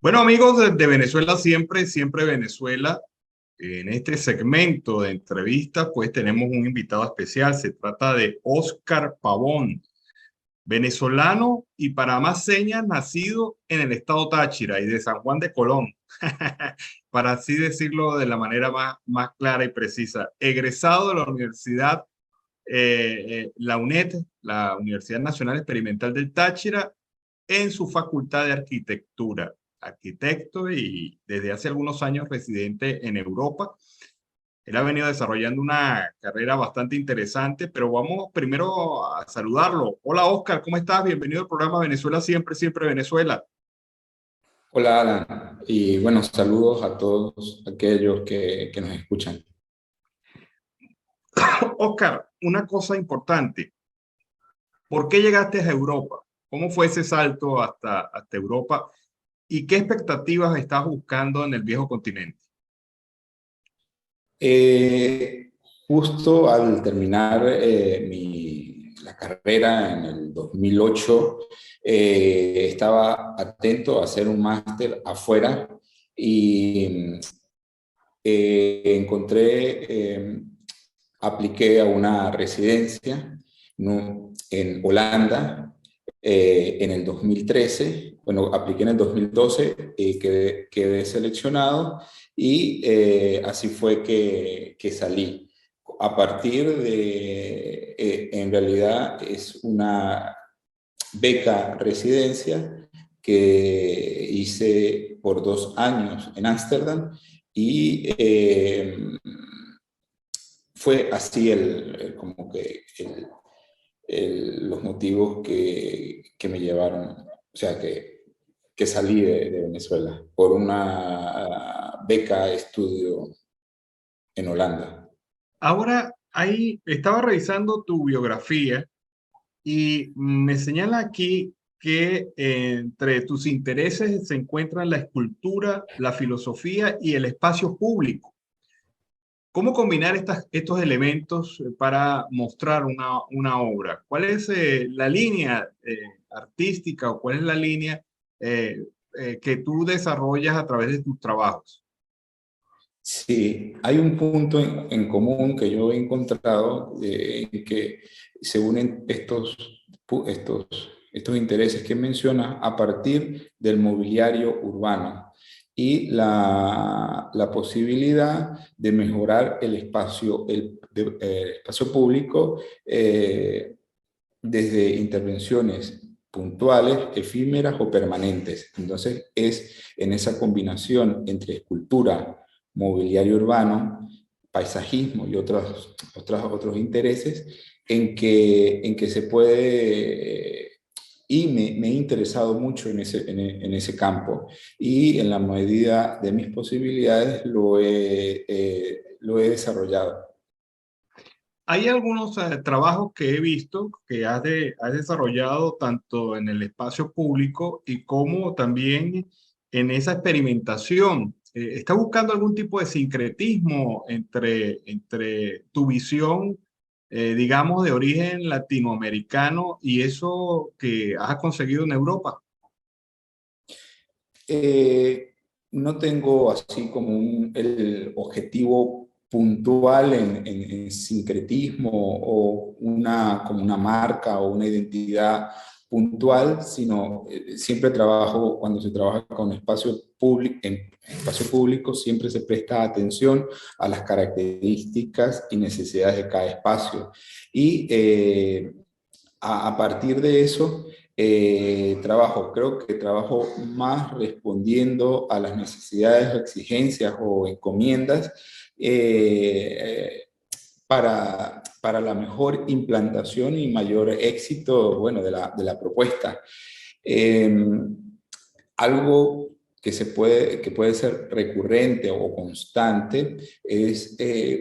Bueno, amigos de Venezuela siempre, siempre Venezuela. En este segmento de entrevistas, pues tenemos un invitado especial. Se trata de Óscar Pavón, venezolano y para más señas, nacido en el estado Táchira y de San Juan de Colón, para así decirlo de la manera más clara y precisa. Egresado de la Universidad, la UNED, la Universidad Nacional Experimental del Táchira, en su Facultad de Arquitectura. Arquitecto y desde hace algunos años residente en Europa. Él ha venido desarrollando una carrera bastante interesante, pero vamos primero a saludarlo. Hola Oscar, ¿cómo estás? Bienvenido al programa Venezuela Siempre, Siempre Venezuela. Hola Alan, y bueno, saludos a todos aquellos que nos escuchan. Oscar, una cosa importante. ¿Por qué llegaste a Europa? ¿Cómo fue ese salto hasta Europa? ¿Y qué expectativas estás buscando en el viejo continente? Justo al terminar la carrera en el 2008, estaba atento a hacer un máster afuera y apliqué a una residencia, ¿no?, en Holanda en el 2013. Bueno, apliqué en el 2012 y quedé seleccionado y así fue que salí. A partir en realidad es una beca residencia que hice por 2 años en Ámsterdam y fue así como que los motivos que me llevaron, o sea, que salí de Venezuela por una beca de estudio en Holanda. Ahora, ahí estaba revisando tu biografía y me señala aquí que entre tus intereses se encuentran la escultura, la filosofía y el espacio público. ¿Cómo combinar estos elementos para mostrar una obra? ¿Cuál es la línea artística o cuál es la línea eh, que tú desarrollas a través de tus trabajos? Sí, hay un punto en común que yo he encontrado en que se unen estos intereses que menciona a partir del mobiliario urbano y la posibilidad de mejorar el espacio público desde intervenciones puntuales, efímeras o permanentes. Entonces es en esa combinación entre escultura, mobiliario urbano, paisajismo y otros intereses en que se puede, y me he interesado mucho en ese campo, y en la medida de mis posibilidades lo he desarrollado. Hay algunos trabajos que he visto que has desarrollado tanto en el espacio público y como también en esa experimentación. ¿Estás buscando algún tipo de sincretismo entre tu visión, digamos, de origen latinoamericano y eso que has conseguido en Europa? Eh, no tengo así como el objetivo puntual en sincretismo o como una marca o una identidad puntual, sino siempre trabajo, cuando se trabaja con en espacio público, siempre se presta atención a las características y necesidades de cada espacio. Y a partir de eso, creo que trabajo más respondiendo a las necesidades, exigencias o encomiendas eh, para la mejor implantación y mayor éxito, bueno, de la propuesta. Eh, Algo que puede ser recurrente o constante es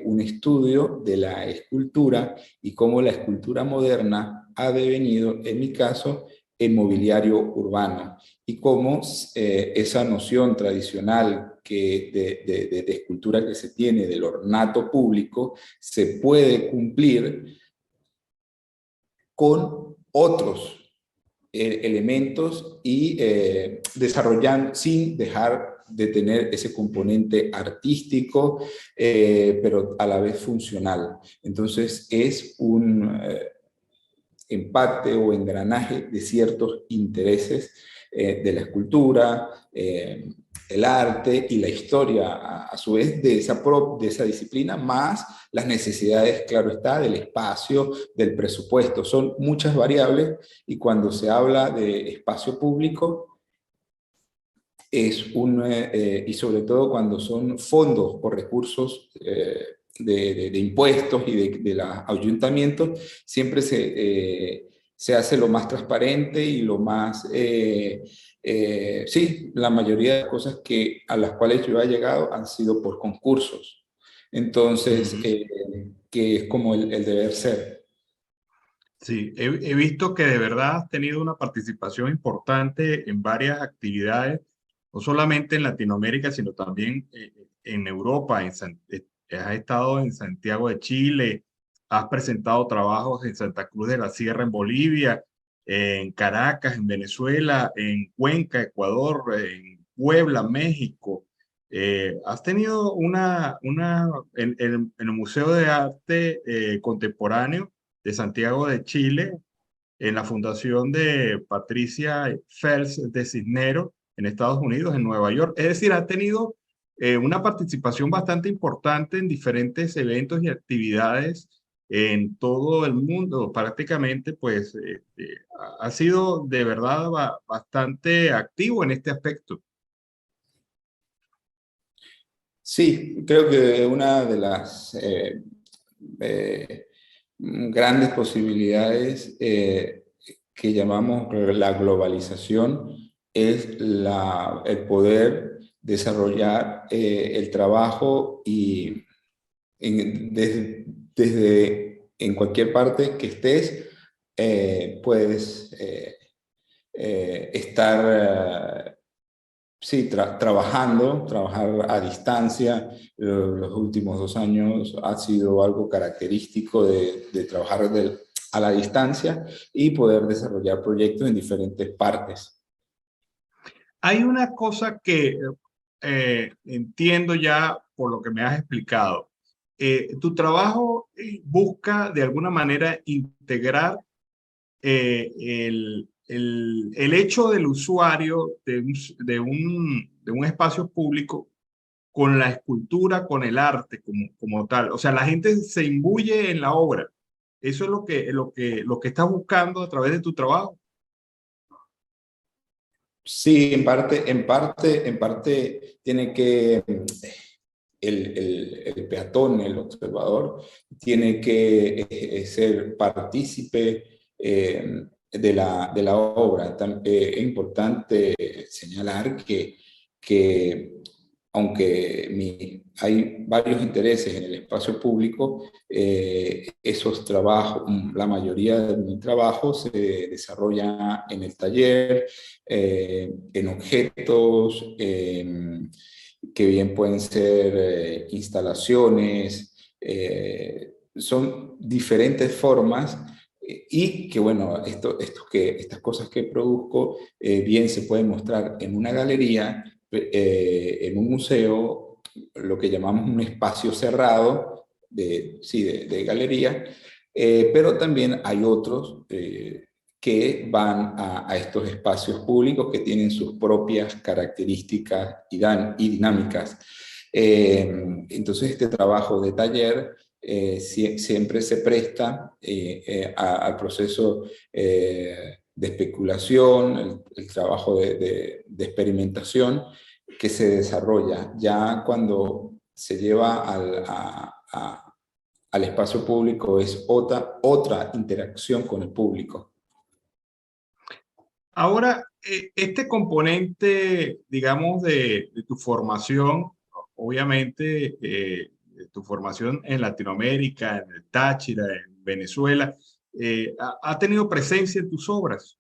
un estudio de la escultura y cómo la escultura moderna ha devenido, en mi caso, en mobiliario urbano, y cómo esa noción tradicional de escultura que se tiene del ornato público se puede cumplir con otros elementos y desarrollan sin dejar de tener ese componente artístico, pero a la vez funcional. Entonces es un empate o engranaje de ciertos intereses de la escultura, el arte y la historia, a su vez, de esa disciplina, más las necesidades, claro está, del espacio, del presupuesto. Son muchas variables y cuando se habla de espacio público, y sobre todo cuando son fondos o recursos de impuestos y de los ayuntamientos, siempre se hace lo más transparente y lo más, sí, la mayoría de las cosas a las cuales yo he llegado han sido por concursos. Entonces, que es como el deber ser. Sí, he visto que de verdad has tenido una participación importante en varias actividades, no solamente en Latinoamérica, sino también en Europa. Has estado en Santiago de Chile, has presentado trabajos en Santa Cruz de la Sierra en Bolivia, en Caracas, en Venezuela, en Cuenca, Ecuador, en Puebla, México. Has tenido en el Museo de Arte Contemporáneo de Santiago de Chile, en la fundación de Patricia Fels de Cisneros, en Estados Unidos, en Nueva York. Es decir, ha tenido una participación bastante importante en diferentes eventos y actividades en todo el mundo. Prácticamente, pues, ha sido de verdad bastante activo en este aspecto. Sí, creo que una de las eh, grandes posibilidades que llamamos la globalización es el poder desarrollar el trabajo y desde en cualquier parte que estés, puedes estar sí, trabajar a distancia. Los últimos 2 años ha sido algo característico de trabajar a la distancia y poder desarrollar proyectos en diferentes partes. Hay una cosa que entiendo ya por lo que me has explicado. Tu trabajo busca de alguna manera integrar el hecho del usuario de un espacio público con la escultura, con el arte como tal. O sea, la gente se imbuye en la obra. Eso es lo que estás buscando a través de tu trabajo. Sí, en parte tiene que el peatón, el observador, tiene que ser partícipe de la obra. Es importante señalar que aunque hay varios intereses en el espacio público, esos trabajos, la mayoría de mi trabajo se desarrolla en el taller, en objetos, que bien pueden ser instalaciones, son diferentes formas y que bueno, estas cosas que produzco bien se pueden mostrar en una galería, en un museo, lo que llamamos un espacio cerrado de galería, pero también hay otros que van a estos espacios públicos que tienen sus propias características y dinámicas. Entonces este trabajo de taller siempre se presta al proceso de especulación, el trabajo de experimentación que se desarrolla ya cuando se lleva al espacio público. Es otra interacción con el público. Ahora, este componente, digamos, de tu formación, obviamente, de tu formación en Latinoamérica, en el Táchira, en Venezuela, ha tenido presencia en tus obras.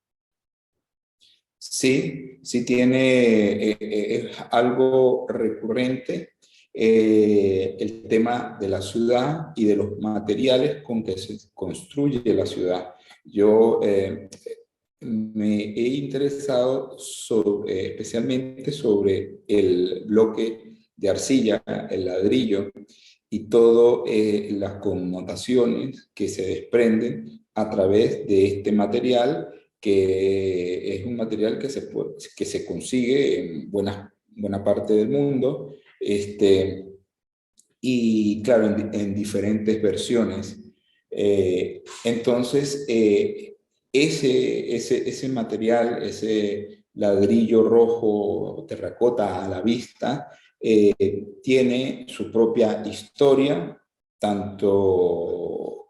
Sí, sí tiene, es algo recurrente el tema de la ciudad y de los materiales con que se construye la ciudad. Yo me he interesado especialmente sobre el bloque de arcilla, el ladrillo, y todas las connotaciones que se desprenden a través de este material, que es un material que se consigue en buena parte del mundo, y claro, en diferentes versiones. Entonces, ese material, ese ladrillo rojo terracota a la vista, tiene su propia historia, tanto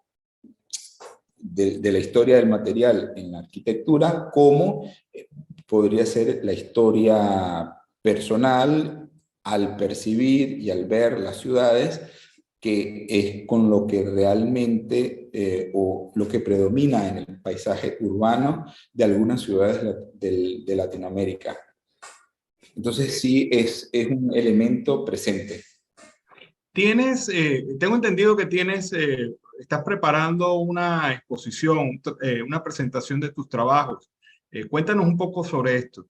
de la historia del material en la arquitectura, como podría ser la historia personal al percibir y al ver las ciudades, que es con lo que realmente, o lo que predomina en el paisaje urbano de algunas ciudades de Latinoamérica. Entonces sí, es un elemento presente. Tengo entendido que estás preparando una exposición, una presentación de tus trabajos. Cuéntanos un poco sobre esto.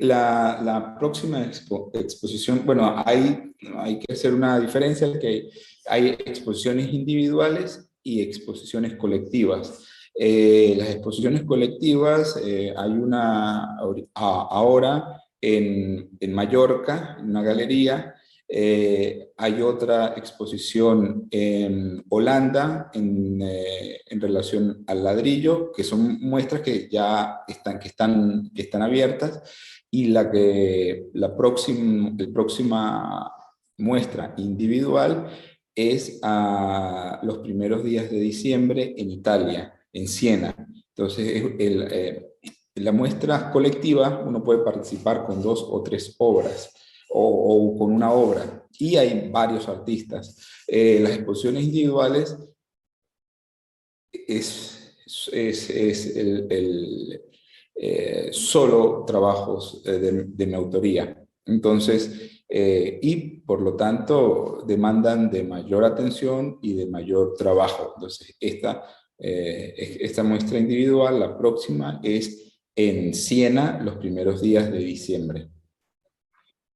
La próxima exposición, bueno, hay que hacer una diferencia, que hay exposiciones individuales y exposiciones colectivas. Las exposiciones colectivas, hay una ahora en Mallorca, en una galería. Hay otra exposición en Holanda en relación al ladrillo, que son muestras que ya están abiertas, y la próxima muestra individual es a los primeros días de diciembre en Italia, en Siena. Entonces, la muestra colectiva, uno puede participar con 2 o 3 obras, o con una obra, y hay varios artistas. Las exposiciones individuales es solo trabajos de mi autoría. Entonces, y por lo tanto demandan de mayor atención y de mayor trabajo. Entonces, esta muestra individual, la próxima, es en Siena los primeros días de diciembre.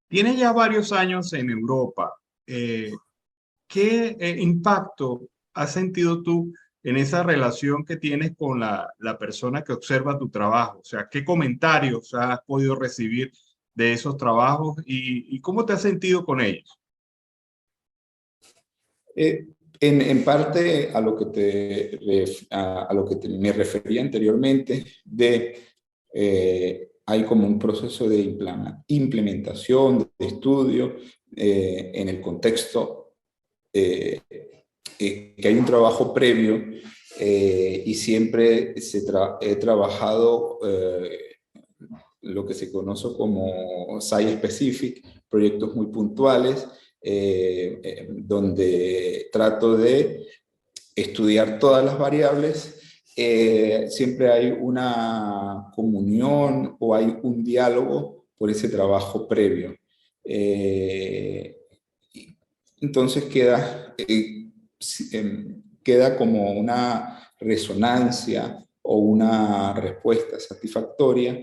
Tienes ya varios años en Europa. ¿Qué impacto has sentido tú en esa relación que tienes con la persona que observa tu trabajo? O sea, ¿qué comentarios has podido recibir de esos trabajos y cómo te has sentido con ellos? En parte a lo que me refería anteriormente, hay como un proceso de implementación, de estudio, en el contexto, que hay un trabajo previo, y siempre he trabajado lo que se conoce como site specific, proyectos muy puntuales, donde trato de estudiar todas las variables. Siempre hay una comunión o hay un diálogo por ese trabajo previo. Entonces queda como una resonancia o una respuesta satisfactoria,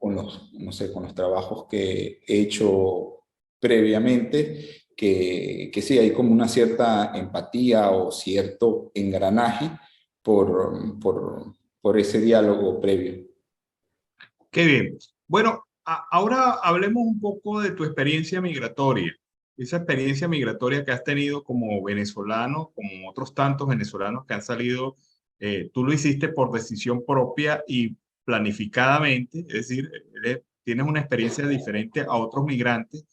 no sé, con los trabajos que he hecho previamente, que sí, hay como una cierta empatía o cierto engranaje por ese diálogo previo. Qué bien. Bueno, ahora hablemos un poco de tu experiencia migratoria. Esa experiencia migratoria que has tenido como venezolano, como otros tantos venezolanos que han salido, tú lo hiciste por decisión propia y planificadamente, es decir, tienes una experiencia diferente a otros migrantes,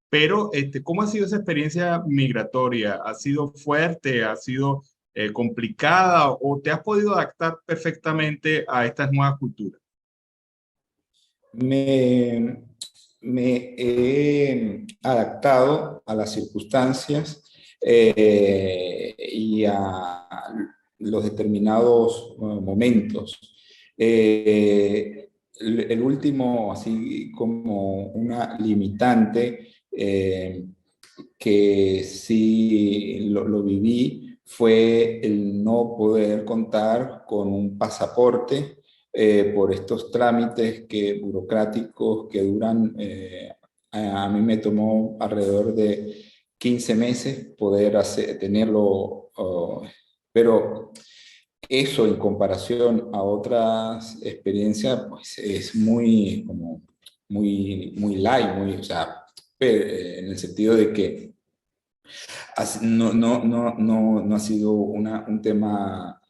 pero ¿cómo ha sido esa experiencia migratoria? ¿Ha sido fuerte? ¿Ha sido complicada? ¿O te has podido adaptar perfectamente a estas nuevas culturas? Me, Me he adaptado a las circunstancias, y a los determinados momentos. El último, así como una limitante, que sí lo viví, fue el no poder contar con un pasaporte por estos trámites burocráticos que duran, a mí me tomó alrededor de 15 meses poder tenerlo, pero eso en comparación a otras experiencias, pues es muy, como, muy light, o sea, en el sentido de que no ha sido un tema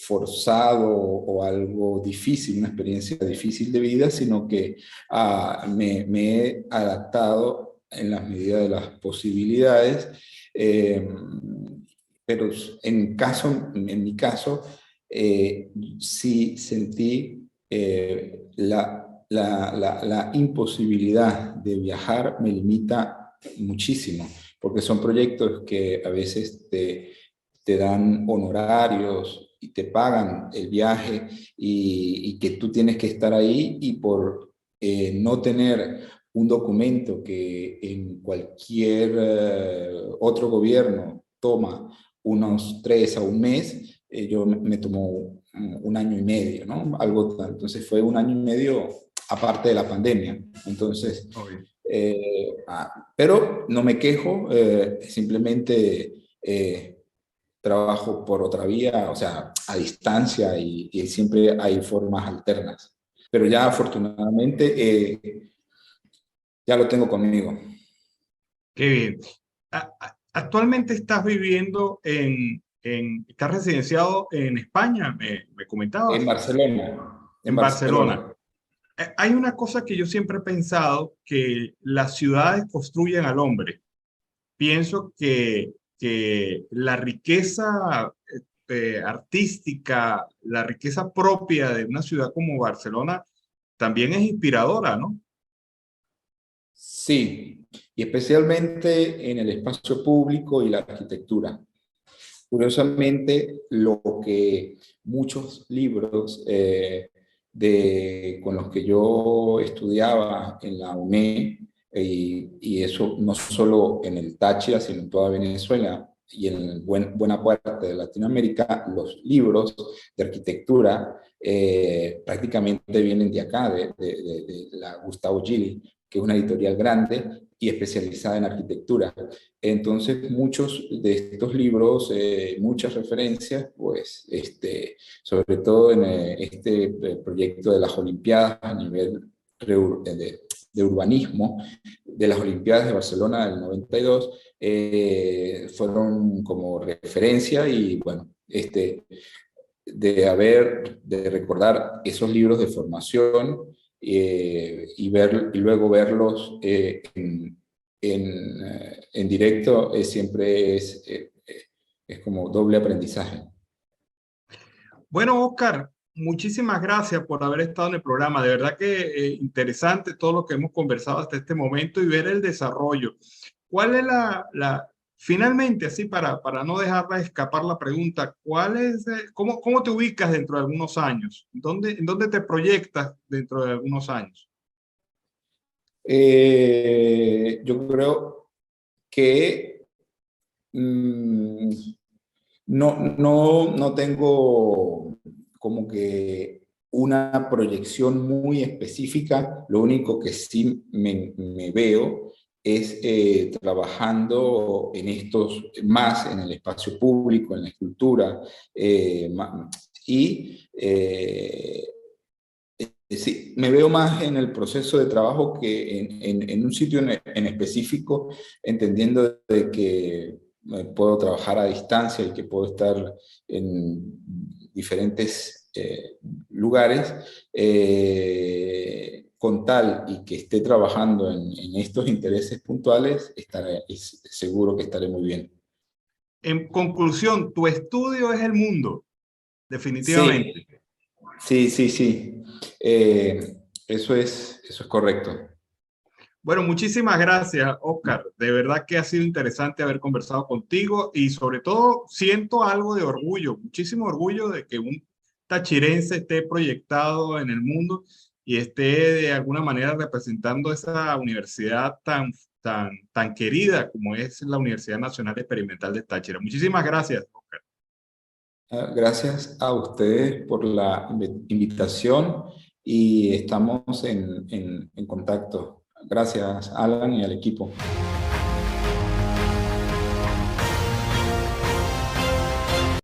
forzado o algo difícil, una experiencia difícil de vida, sino que me he adaptado en las medidas de las posibilidades. eh, pero en mi caso, sí sentí la imposibilidad de viajar me limita muchísimo, porque son proyectos que a veces te dan honorarios y te pagan el viaje y que tú tienes que estar ahí y por no tener un documento que en cualquier otro gobierno toma unos 3 a un mes, yo me tomó un año y medio, ¿no? Entonces fue un año y medio aparte de la pandemia. Entonces, Obvio. pero no me quejo, simplemente trabajo por otra vía, o sea, a distancia y siempre hay formas alternas. Pero ya afortunadamente ya lo tengo conmigo. Qué bien. Actualmente estás viviendo estás residenciado en España, me En comentabas, Barcelona, en en Barcelona. Barcelona. Hay una cosa que yo siempre he pensado, que las ciudades construyen al hombre. Pienso que la riqueza artística, la riqueza propia de una ciudad como Barcelona también es inspiradora, ¿no? Sí, y especialmente en el espacio público y la arquitectura. Curiosamente, lo que muchos libros con los que yo estudiaba en la UNE, y eso no solo en el Táchira, sino en toda Venezuela y en buena parte de Latinoamérica, los libros de arquitectura prácticamente vienen de acá, de la Gustavo Gili, que es una editorial grande y especializada en arquitectura. Entonces, muchos de estos libros, muchas referencias, pues, sobre todo en este proyecto de las Olimpiadas a nivel de urbanismo, de las Olimpiadas de Barcelona del 92, fueron como referencia y, bueno, de recordar esos libros de formación y luego verlos en directo siempre es como doble aprendizaje. Bueno, Oscar, muchísimas gracias por haber estado en el programa. De verdad que interesante todo lo que hemos conversado hasta este momento y ver el desarrollo. ¿Cuál es finalmente, así para no dejarla escapar la pregunta, cómo te ubicas dentro de algunos años? En dónde te proyectas dentro de algunos años? Yo creo que mm, no tengo como que una proyección muy específica. Lo único que sí me veo es trabajando en más en el espacio público, en la escultura, y sí, me veo más en el proceso de trabajo que en un sitio en específico, entendiendo de que puedo trabajar a distancia y que puedo estar en diferentes lugares, con tal y que esté trabajando en estos intereses puntuales, seguro que estaré muy bien. En conclusión, tu estudio es el mundo, Sí, definitivamente. sí. Eso es correcto. Bueno, muchísimas gracias, Oscar. De verdad que ha sido interesante haber conversado contigo y sobre todo siento algo de orgullo, muchísimo orgullo de que un tachirense esté proyectado en el mundo y esté de alguna manera representando esa universidad tan tan querida como es la Universidad Nacional Experimental de Táchira. Muchísimas gracias, Oscar. Gracias a ustedes por la invitación y estamos en contacto. Gracias, Alan, y al equipo.